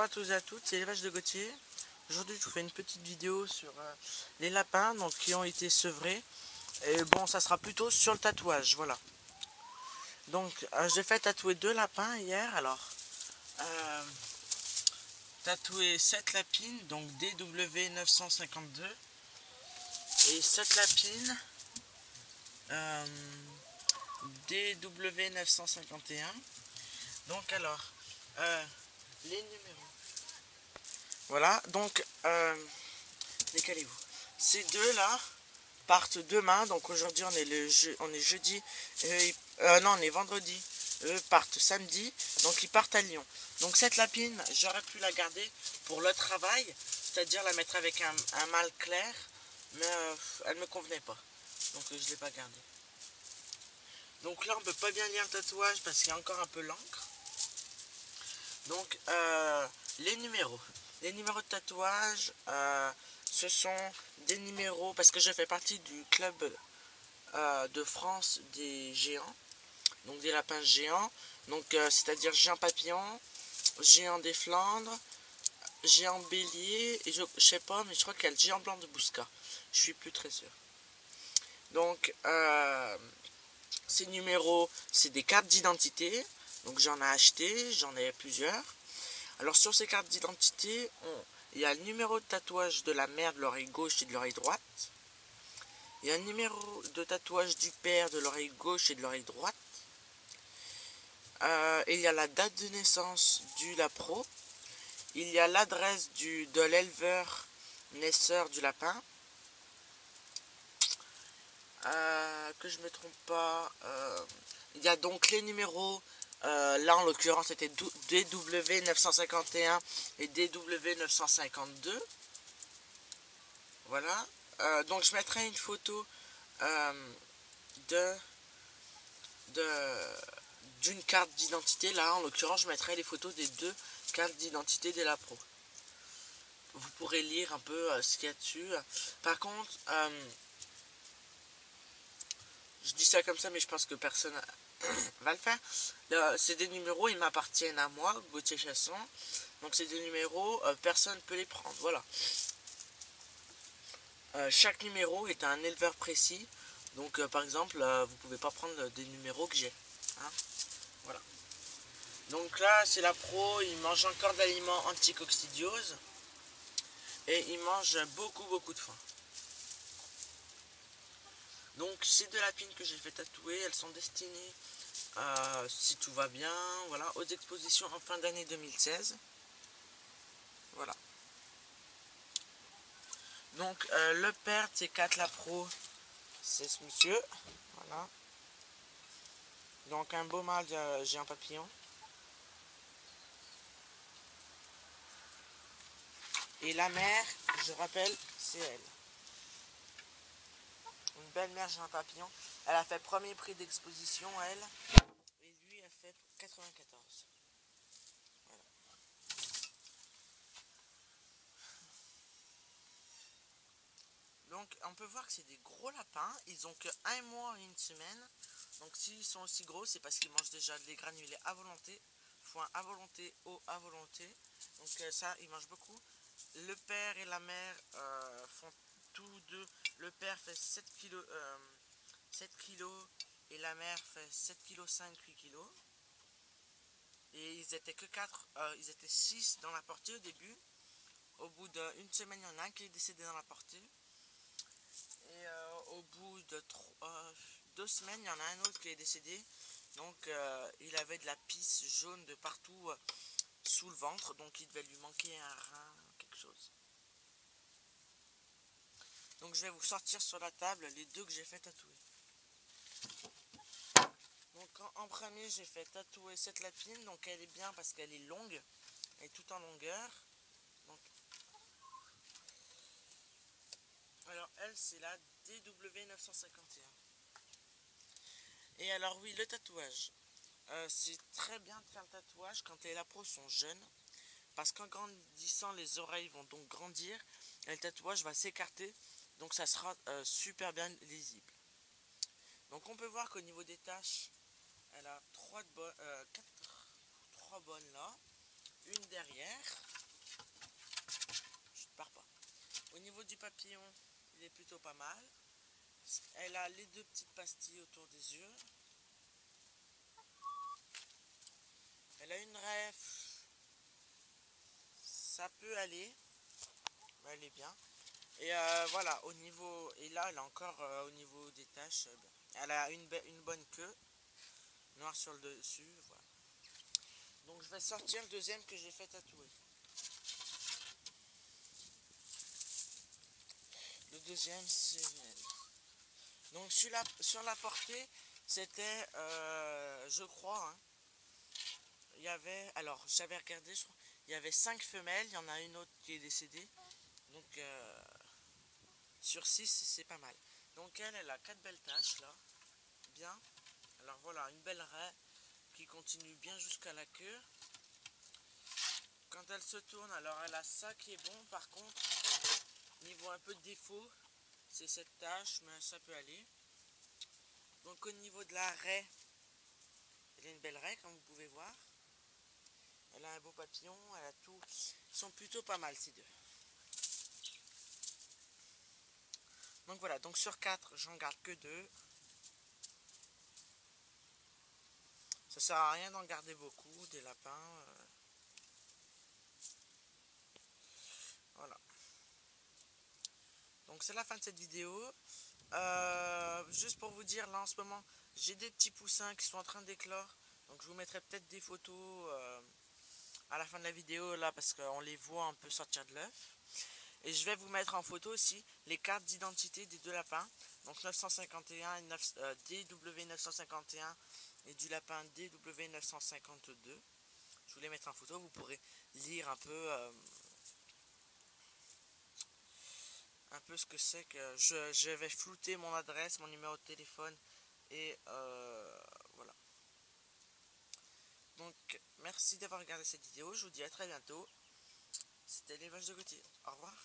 à tous et à toutes, c'est l'élevage de Gauthier. Aujourd'hui je vous fais une petite vidéo sur les lapins donc, qui ont été sevrés. Et bon, ça sera plutôt sur le tatouage, voilà. Donc j'ai fait tatouer 2 lapins hier. Alors tatoué 7 lapines, donc DW 952 et 7 lapines DW 951. Donc alors les numéros. Voilà, donc décalez-vous. Ces deux là partent demain, donc aujourd'hui on est jeudi, non on est vendredi, eux partent samedi, donc ils partent à Lyon. Donc cette lapine, j'aurais pu la garder pour le travail, c'est-à-dire la mettre avec un mâle clair, mais elle ne me convenait pas, donc je ne l'ai pas gardée. Donc là on peut pas bien lire le tatouage parce qu'il y a encore un peu l'encre. Donc les numéros de tatouage, ce sont des numéros, parce que je fais partie du club de France des géants, donc des lapins géants, donc c'est-à-dire géant papillon, géant des Flandres, géant bélier, et je sais pas, mais je crois qu'il y a le géant blanc de Bousca, je suis plus très sûr. Donc ces numéros, c'est des cartes d'identité, donc j'en ai acheté, j'en ai plusieurs. Alors sur ces cartes d'identité, il y a le numéro de tatouage de la mère de l'oreille gauche et de l'oreille droite. Il y a un numéro de tatouage du père de l'oreille gauche et de l'oreille droite. Et il y a la date de naissance du lapro. Il y a l'adresse de l'éleveur naisseur du lapin. Que je ne me trompe pas. Il y a donc les numéros. Là en l'occurrence c'était DW 951 et DW 952. Voilà. Donc je mettrai une photo d'une carte d'identité. Là en l'occurrence je mettrai les photos des 2 cartes d'identité des lapro. Vous pourrez lire un peu ce qu'il y a dessus. Par contre, je dis ça comme ça mais je pense que personne va le faire. C'est des numéros, ils m'appartiennent à moi, Gauthier Chasson. Donc c'est des numéros, personne ne peut les prendre. Voilà. Chaque numéro est un éleveur précis. Donc par exemple, vous pouvez pas prendre des numéros que j'ai. Hein, voilà. Donc là, c'est la pro, il mange encore d'aliments anticoccidiose. Et il mange beaucoup de foin. Donc ces 2 lapines que j'ai fait tatouer, elles sont destinées, si tout va bien, voilà, aux expositions en fin d'année 2016. Voilà. Donc le père de ces 4 lapro, c'est ce monsieur. Voilà. Donc un beau mâle de géant papillon. Et la mère, je rappelle, c'est elle. Une belle mère géant papillon. Elle a fait premier prix d'exposition, elle. Et lui a fait 94. Voilà. Donc on peut voir que c'est des gros lapins. Ils ont que 1 mois et 1 semaine. Donc s'ils sont aussi gros, c'est parce qu'ils mangent déjà des granulés à volonté. Foin à volonté, eau à volonté. Donc ça, ils mangent beaucoup. Le père et la mère font tous deux. Le père fait 7 kg, 7 kg et la mère fait 7,5 kg, 8 kg. Et ils étaient que 4, ils étaient 6 dans la portée au début. Au bout d'une semaine, il y en a un qui est décédé dans la portée. Et au bout de 2 semaines, il y en a un autre qui est décédé. Donc il avait de la pisse jaune de partout sous le ventre. Donc il devait lui manquer un rein, quelque chose. Donc je vais vous sortir sur la table les 2 que j'ai fait tatouer. Donc en premier j'ai fait tatouer cette lapine. Donc elle est bien parce qu'elle est longue. Elle est tout en longueur. Donc, alors elle c'est la DW 951. Et alors oui, le tatouage. C'est très bien de faire le tatouage quand les lapros sont jeunes. Parce qu'en grandissant, les oreilles vont donc grandir. Et le tatouage va s'écarter. Donc ça sera super bien lisible. Donc on peut voir qu'au niveau des taches, elle a 3 bonnes là. Une derrière. Au niveau du papillon, il est plutôt pas mal. Elle a les deux petites pastilles autour des yeux. Elle a une raie, ça peut aller, elle est bien. Et voilà, au niveau, et là elle a encore au niveau des taches, elle a une bonne queue, noire sur le dessus, voilà. Donc je vais sortir le deuxième que j'ai fait tatouer. Le deuxième c'est elle. Donc sur la portée, c'était, je crois, hein, il y avait, alors j'avais regardé, je crois, il y avait 5 femelles, il y en a une autre qui est décédée. Donc sur 6 c'est pas mal. Donc elle a 4 belles taches là, bien. Alors voilà, une belle raie qui continue bien jusqu'à la queue. Quand elle se tourne, alors elle a ça qui est bon. Par contre, niveau un peu de défaut, c'est cette tache, mais ça peut aller. Donc au niveau de la raie, elle a une belle raie comme vous pouvez voir. Elle a un beau papillon, elle a tout. Ils sont plutôt pas mal ces deux. Donc voilà, donc sur 4, j'en garde que 2. Ça sert à rien d'en garder beaucoup, des lapins. Voilà. Donc c'est la fin de cette vidéo. Juste pour vous dire, là en ce moment, j'ai des petits poussins qui sont en train d'éclore. Donc je vous mettrai peut-être des photos à la fin de la vidéo là parce qu'on les voit un peu sortir de l'œuf. Et je vais vous mettre en photo aussi les cartes d'identité des deux lapins. Donc 951 et DW951 et du lapin DW952. Je vous les mettrai en photo, vous pourrez lire un peu ce que c'est que je vais flouter mon adresse, mon numéro de téléphone et voilà. Donc merci d'avoir regardé cette vidéo, je vous dis à très bientôt. C'était les vaches de Gauthier. Au revoir.